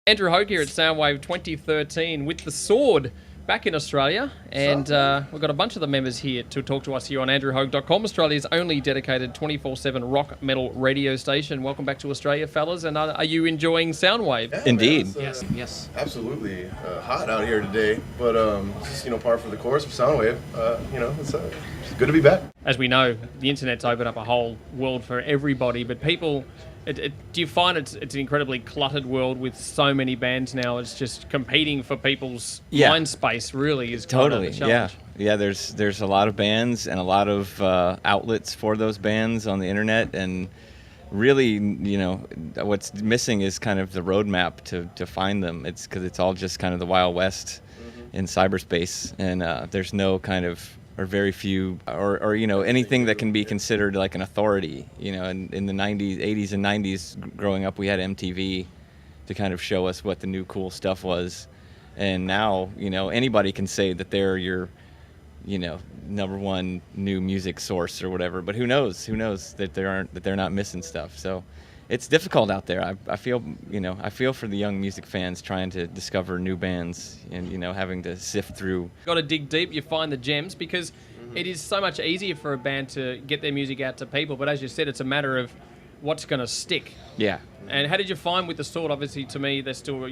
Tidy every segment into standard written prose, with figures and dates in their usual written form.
Andrew Haug here at SOUNDWAVE 2013 with the Sword back in Australia, and we've got a bunch of the members here to talk to us here on andrewhaug.com, Australia's only dedicated 24/7 rock metal radio station. Welcome back to Australia, fellas, and are you enjoying SOUNDWAVE? Yeah, Indeed. man, Yes. absolutely hot out here today, but it's just par for the course for SOUNDWAVE. It's good to be back. As we know, the internet's opened up a whole world for everybody, but people, do you find it's an incredibly cluttered world with so many bands now? It's just competing for people's mind space. Really, is kind of the challenge. Yeah. There's a lot of bands and a lot of outlets for those bands on the internet, and really, what's missing is kind of the roadmap to find them. It's because it's all just kind of the Wild West in cyberspace, and there's no kind of, or very few, or anything that can be considered like an authority. In the 90s, 80s and 90s, growing up, we had MTV to kind of show us what the new cool stuff was, and now anybody can say that they're your number one new music source or whatever, but who knows that they're not missing stuff. So it's difficult out there. I feel for the young music fans trying to discover new bands and having to sift through. Got to dig deep. You find the gems because it is so much easier for a band to get their music out to people. But as you said, it's a matter of what's going to stick. Yeah. And how did you find with the Sword? Obviously, to me, you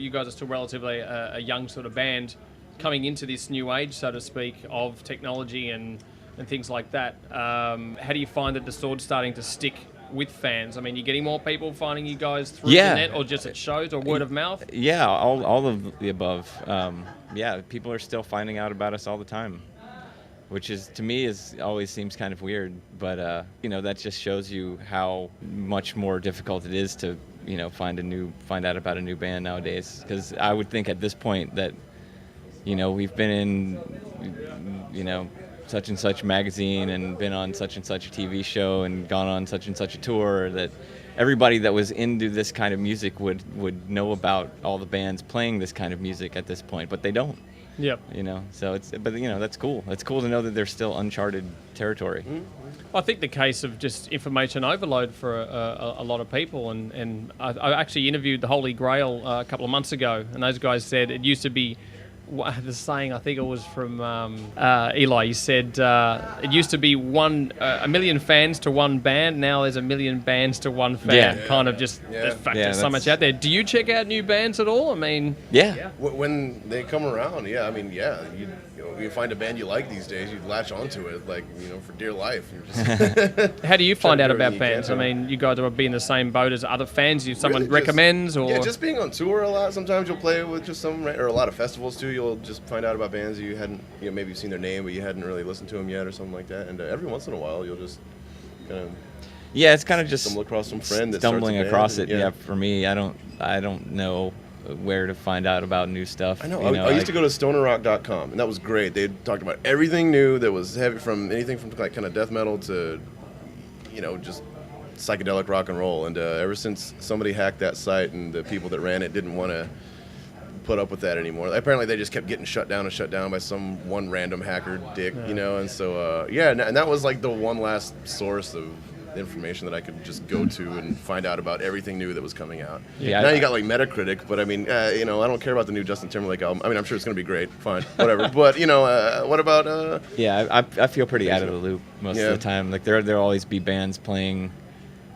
guys are still relatively a young sort of band coming into this new age, so to speak, of technology and things like that. How do you find that the Sword's starting to stick with fans? I mean, you're getting more people finding you guys through the net, or just at shows, or word of mouth? Yeah, all of the above. People are still finding out about us all the time, which is, to me, always seems kind of weird. But that just shows you how much more difficult it is to find out about a new band nowadays. Because I would think at this point that we've been in such and such magazine and been on such and such a TV show and gone on such and such a tour, that everybody that was into this kind of music would know about all the bands playing this kind of music at this point, but they don't. Yep. So that's cool. It's cool to know that there's still uncharted territory. I think the case of just information overload for a lot of people, and I actually interviewed the Holy Grail a couple of months ago, and those guys said it used to be, the saying, I think it was from Eli. He said it used to be a million fans to one band. Now there's a million bands to one fan. The fact there's so much out there. Do you check out new bands at all? I mean, when they come around, you find a band you like these days, you latch onto it for dear life. You're just how do you find out about bands? I mean, you guys will be in the same boat as other fans. Someone recommends, or just being on tour a lot. Sometimes you'll play with just or a lot of festivals too. You'll just find out about bands you hadn't, maybe you've seen their name, but you hadn't really listened to them yet or something like that. And every once in a while, you'll just kind of it's kind of just stumble across some friend that stumbling starts a across band. it. For me, I don't know where to find out about new stuff. I know. I used to go to stonerrock.com, and that was great. They talked about everything new that was heavy, from anything from like kind of death metal to just psychedelic rock and roll. And ever since somebody hacked that site and the people that ran it didn't want to put up with that anymore. Apparently they just kept getting shut down by some one random hacker dick, and so and that was like the one last source of information that I could just go to and find out about everything new that was coming out. Now you got like Metacritic, but I mean, I don't care about the new Justin Timberlake album. I mean, I'm sure it's going to be great, fine, whatever. But what about? I feel pretty out of the loop most of the time. Like there'll always be bands playing,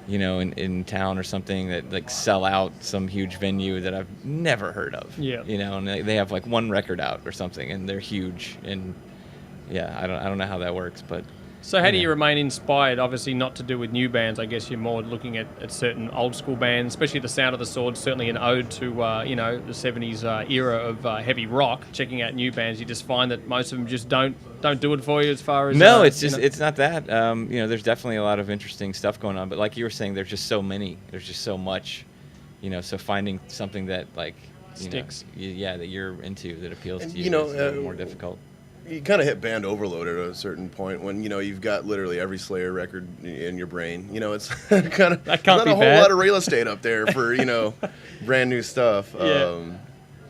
in town or something that like sell out some huge venue that I've never heard of. And they have like one record out or something, and they're huge. And I don't know how that works, but. So how do you remain inspired? Obviously not to do with new bands. I guess you're more looking at certain old school bands, especially the Sound of the Sword, certainly an ode to the 70s era of heavy rock. Checking out new bands, you just find that most of them just don't do it for you as far as... No, it's not that. There's definitely a lot of interesting stuff going on, but like you were saying, there's just so many. There's just so much. So finding something that like sticks. That you're into, that appeals to you, is a little more difficult. You kind of hit band overload at a certain point when you've got literally every Slayer record in your brain. It's kind of not a whole lot of real estate up there for brand new stuff.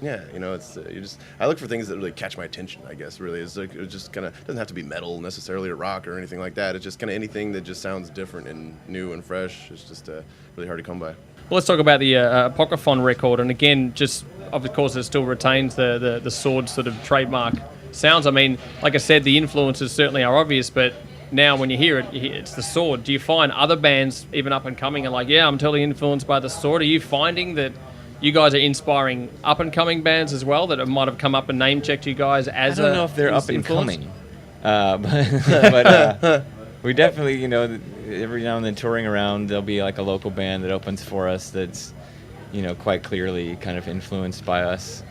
It's I look for things that really catch my attention. I guess really is like, it just kind of doesn't have to be metal necessarily or rock or anything like that. It's just kind of anything that just sounds different and new and fresh. It's just really hard to come by. Well, let's talk about the Apocryphon record, and again, just of course, it still retains the Sword sort of trademark sounds. I mean, like I said, the influences certainly are obvious, but now when you hear it, it's the Sword. Do you find other bands, even up and coming, are like, yeah, I'm totally influenced by the Sword? Are you finding that you guys are inspiring up and coming bands as well that might have come up and name checked you guys as I don't know if they're up and influence? coming, but we definitely, you know, every now and then touring around, there'll be like a local band that opens for us that's, you know, quite clearly kind of influenced by us.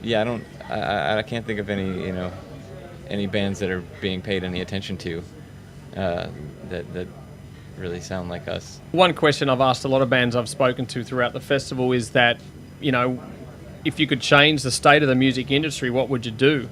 Yeah, I can't think of any, you know, any bands that are being paid any attention to that really sound like us. One question I've asked a lot of bands I've spoken to throughout the festival is that, you know, if you could change the state of the music industry, what would you do?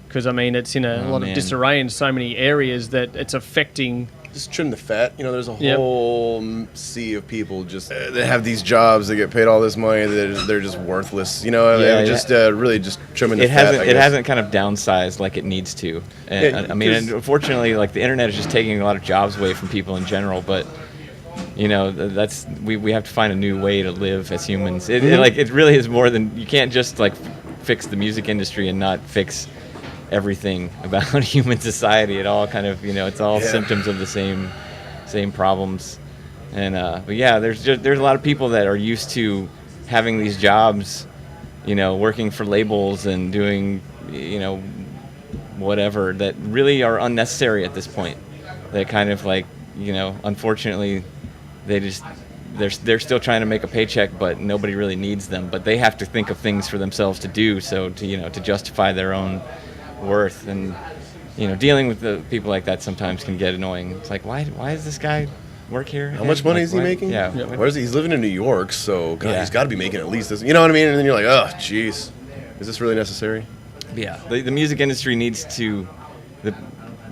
Because, I mean, it's in a lot of disarray in so many areas that it's affecting... Just trim the fat. You know, there's a whole sea of people just that have these jobs that get paid all this money that they're just worthless. You know, really just trimming the fat. It hasn't kind of downsized like it needs to. I mean, and unfortunately, like the internet is just taking a lot of jobs away from people in general. But you know, that's we have to find a new way to live as humans. It really is more than, you can't just like fix the music industry and not fix everything about human society. It all kind of, you know, it's all symptoms of the same problems. And but yeah, there's a lot of people that are used to having these jobs, you know, working for labels and doing, you know, whatever, that really are unnecessary at this point. That kind of like, you know, unfortunately they're still trying to make a paycheck, but nobody really needs them, but they have to think of things for themselves to do, so to, you know, to justify their own worth. And, you know, dealing with the people like that sometimes can get annoying. It's like, why does this guy work here? How much money is he making? Yeah. Where is he? He's living in New York, so he's got to be making at least this. You know what I mean? And then you're like, oh, jeez, is this really necessary? Yeah. The music industry needs to,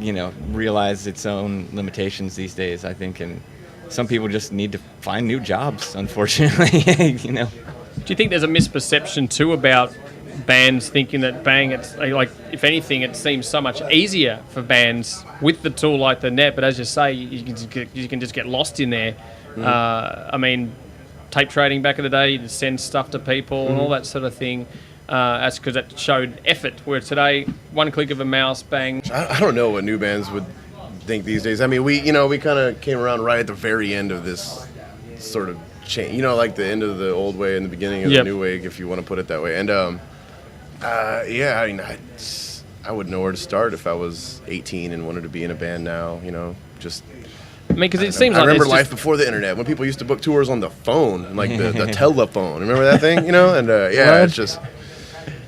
you know, realize its own limitations these days, I think, and some people just need to find new jobs, unfortunately. You know. Do you think there's a misperception too about bands thinking that it's like, if anything, it seems so much easier for bands with the tool like the net, but as you say, you can just get lost in there. I mean, tape trading back in the day, you'd send stuff to people and all that sort of thing. That's because that showed effort, where today, one click of a mouse, bang. I don't know what new bands would think these days. I mean, we kind of came around right at the very end of this sort of change, you know, like the end of the old way and the beginning of the new way, if you want to put it that way. And I mean, I wouldn't know where to start if I was 18 and wanted to be in a band now, you know, just... I mean, because it seems like... I remember life before the internet, when people used to book tours on the phone, like the telephone. Remember that thing, you know? And, it's just...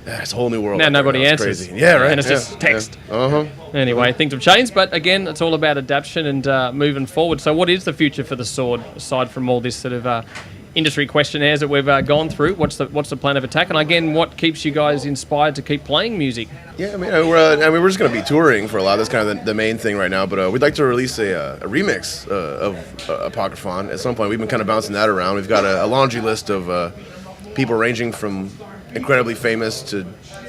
It's a whole new world. Now nobody answers. Crazy. Yeah, right. And it's just text. Yeah. Anyway, things have changed, but again, it's all about adaptation and moving forward. So what is the future for the Sword, aside from all this sort of... industry questionnaires that we've gone through? What's the plan of attack? And again, what keeps you guys inspired to keep playing music? Yeah, I mean, we're just going to be touring for a lot. That's kind of the main thing right now. But we'd like to release a remix of Apocryphon at some point. We've been kind of bouncing that around. We've got a laundry list of people ranging from incredibly famous to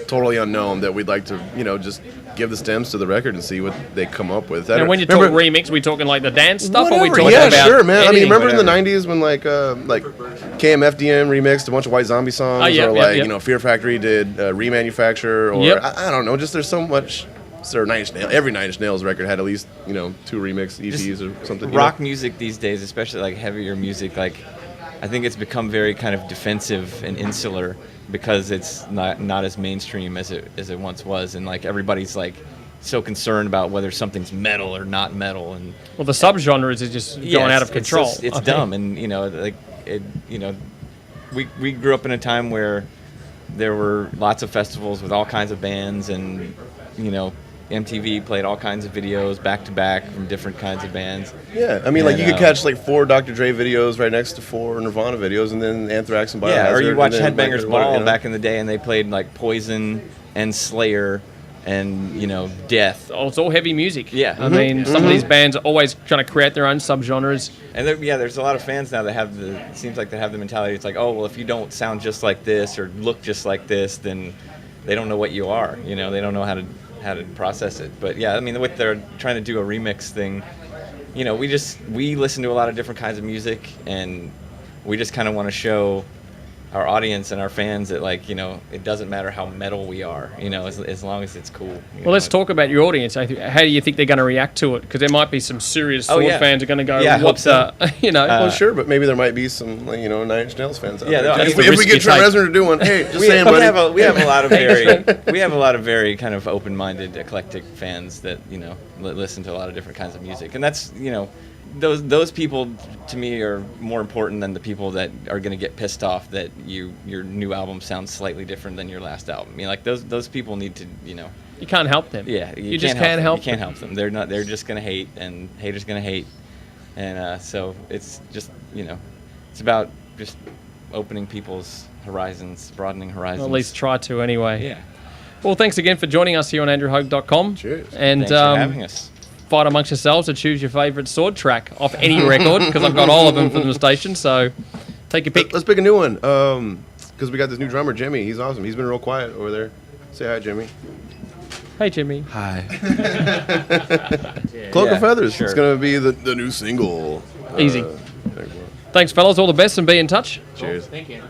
totally unknown that we'd like to, you know, just give the stems to the record and see what they come up with. And when you talk remix, are we talking like the dance stuff? Whatever, or are we talking yeah, about sure, man. I mean, remember whatever. in the 90s when like KMFDM remixed a bunch of White Zombie songs, you know, Fear Factory did Remanufacture, or I don't know, just there's so much. So every Nine Inch Nails record had at least, you know, 2 remix EPs just or something. Rock music these days, especially like heavier music, like I think it's become very kind of defensive and insular because it's not as mainstream as it once was, and like everybody's like so concerned about whether something's metal or not metal, and well, the subgenres is just going out of control. It's dumb, and you know, like it, you know, we grew up in a time where there were lots of festivals with all kinds of bands, and you know, MTV played all kinds of videos back to back from different kinds of bands. Yeah, I mean, like you could catch like 4 Dr. Dre videos right next to 4 Nirvana videos, and then Anthrax and Biohazard. Yeah, or you watch Headbangers Ball, you know? back in the day, and they played like Poison and Slayer and, you know, Death. Oh, it's all heavy music. Yeah. I mean, some of these bands are always trying to create their own subgenres. And there's a lot of fans now that it seems like they have the mentality, it's like, oh, well, if you don't sound just like this or look just like this, then they don't know what you are. You know, they don't know how to process it. But yeah, I mean, with they're trying to do a remix thing, you know, we listen to a lot of different kinds of music, and we just kind of want to show our audience and our fans that, like, it doesn't matter how metal we are, as long as it's cool. Well, let's talk about your audience. How do you think they're going to react to it? Because there might be some serious Sword fans are going to go, what's so. Well, sure, but maybe there might be some, Nine Inch Nails fans out there. If we get Trent Reznor to do one, hey, just saying, buddy. We have a lot of very kind of open-minded, eclectic fans that, listen to a lot of different kinds of music. And that's, those people to me are more important than the people that are going to get pissed off that your new album sounds slightly different than your last album. I mean, like those people need to, You can't help them. Yeah, you just can't help them. You can't help them. They're just going to hate, and haters going to hate. And so it's just, it's about just opening people's horizons, broadening horizons. Well, at least try to anyway. Yeah. Well, thanks again for joining us here on AndrewHaug.com. Cheers. And thanks for having us. Fight amongst yourselves to choose your favourite Sword track off any record, because I've got all of them from the station, so take your pick. Let's pick a new one, because we got this new drummer, Jimmy. He's awesome. He's been real quiet over there. Say hi, Jimmy. Hey, Jimmy. Hi. Cloak of Feathers. Sure. It's going to be the new single. Easy. Thanks, fellas. All the best, and be in touch. Cheers. Thank you.